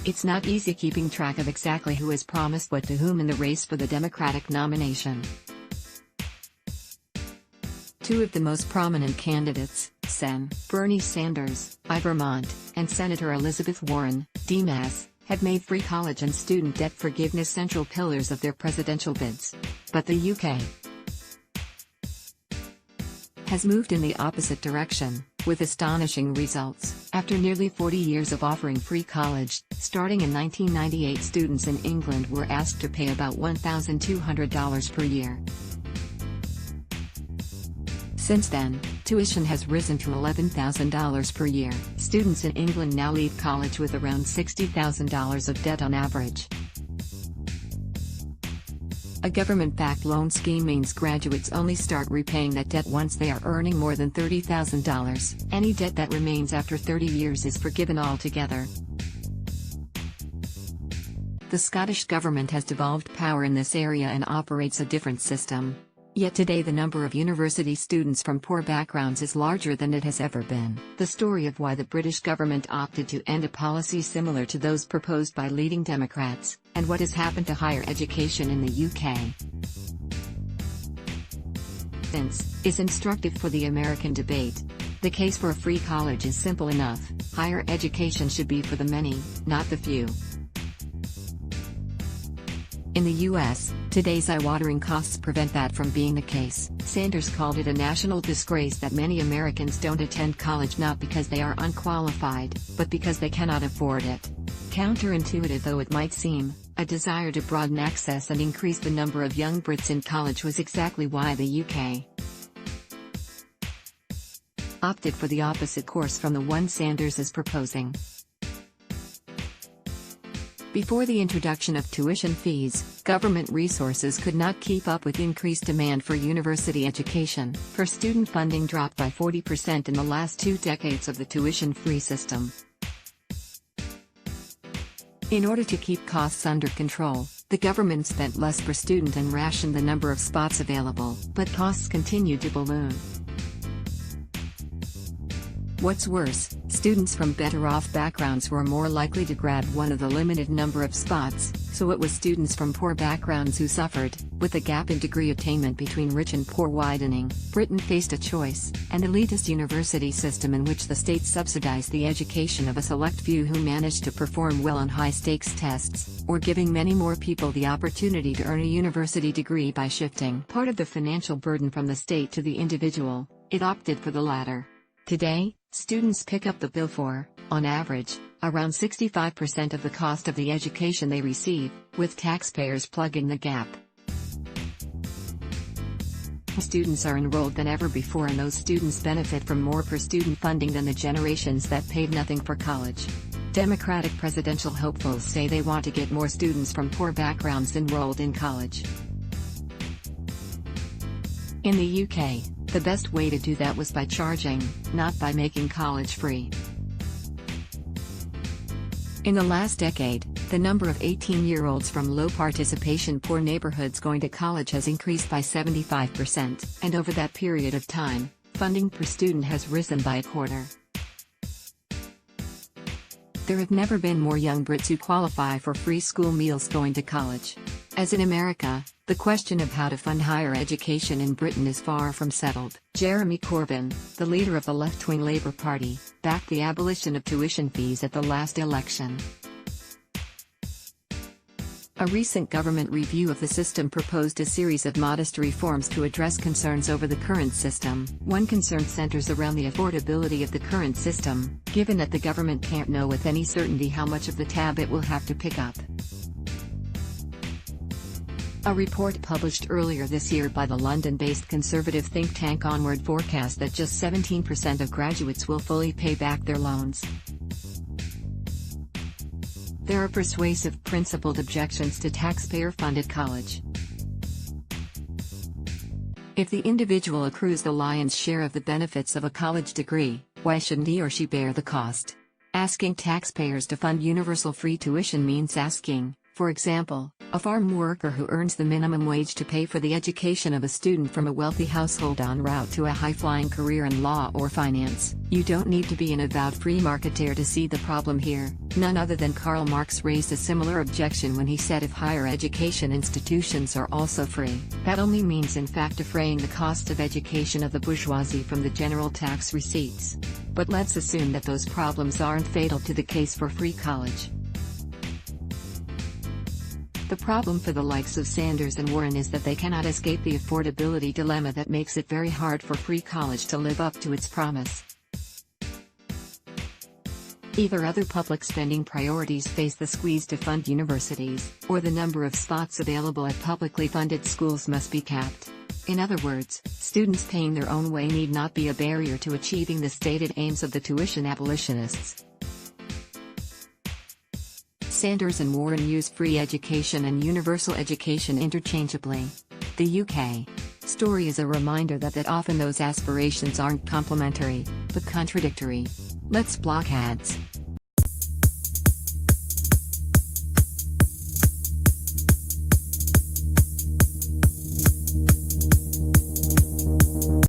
It's not easy keeping track of exactly who has promised what to whom in the race for the Democratic nomination. Two of the most prominent candidates, Sen. Bernie Sanders, I. Vermont, and Senator Elizabeth Warren, D. Mass., have made free college and student debt forgiveness central pillars of their presidential bids. But the UK has moved in the opposite direction, with astonishing results. After nearly 40 years of offering free college, starting in 1998, students in England were asked to pay about $1,200 per year. Since then, tuition has risen to $11,000 per year. Students in England now leave college with around $60,000 of debt on average. A government-backed loan scheme means graduates only start repaying that debt once they are earning more than $30,000. Any debt that remains after 30 years is forgiven altogether. The Scottish government has devolved power in this area and operates a different system. Yet today the number of university students from poor backgrounds is larger than it has ever been. The story of why the British government opted to end a policy similar to those proposed by leading Democrats, and what has happened to higher education in the UK since, is instructive for the American debate. The case for a free college is simple enough: higher education should be for the many, not the few. In the US, today's eye-watering costs prevent that from being the case. Sanders called it a national disgrace that many Americans don't attend college not because they are unqualified, but because they cannot afford it. Counterintuitive though it might seem, a desire to broaden access and increase the number of young Brits in college was exactly why the UK opted for the opposite course from the one Sanders is proposing. Before the introduction of tuition fees, government resources could not keep up with increased demand for university education. Per student funding dropped by 40% in the last 2 decades of the tuition-free system. In order to keep costs under control, the government spent less per student and rationed the number of spots available, but costs continued to balloon. What's worse, students from better-off backgrounds were more likely to grab one of the limited number of spots, so it was students from poor backgrounds who suffered. With the gap in degree attainment between rich and poor widening, Britain faced a choice: an elitist university system in which the state subsidized the education of a select few who managed to perform well on high-stakes tests, or giving many more people the opportunity to earn a university degree by shifting part of the financial burden from the state to the individual. It opted for the latter. Today, students pick up the bill for, on average, around 65% of the cost of the education they receive, with taxpayers plugging the gap. Students are enrolled than ever before, and those students benefit from more per student funding than the generations that paid nothing for college. Democratic presidential hopefuls say they want to get more students from poor backgrounds enrolled in college. In the UK, the best way to do that was by charging, not by making college free. In the last decade, the number of 18-year-olds from low-participation poor neighborhoods going to college has increased by 75%, and over that period of time, funding per student has risen by a quarter. There have never been more young Brits who qualify for free school meals going to college. As in America, the question of how to fund higher education in Britain is far from settled. Jeremy Corbyn, the leader of the left-wing Labour Party, backed the abolition of tuition fees at the last election. A recent government review of the system proposed a series of modest reforms to address concerns over the current system. One concern centers around the affordability of the current system, given that the government can't know with any certainty how much of the tab it will have to pick up. A report published earlier this year by the London-based conservative think tank Onward forecast that just 17% of graduates will fully pay back their loans. There are persuasive principled objections to taxpayer-funded college. If the individual accrues the lion's share of the benefits of a college degree, why shouldn't he or she bear the cost? Asking taxpayers to fund universal free tuition means asking, for example, A farm worker who earns the minimum wage to pay for the education of a student from a wealthy household en route to a high-flying career in law or finance. You don't need to be an avowed free marketeer to see the problem here. None other than Karl Marx raised a similar objection when he said if higher education institutions are also free, that only means in fact defraying the cost of education of the bourgeoisie from the general tax receipts. But let's assume that those problems aren't fatal to the case for free college. The problem for the likes of Sanders and Warren is that they cannot escape the affordability dilemma that makes it very hard for free college to live up to its promise. Either other public spending priorities face the squeeze to fund universities, or the number of spots available at publicly funded schools must be capped. In other words, students paying their own way need not be a barrier to achieving the stated aims of the tuition abolitionists. Sanders and Warren use free education and universal education interchangeably. The UK story is a reminder that often those aspirations aren't complementary, but contradictory. Let's block ads.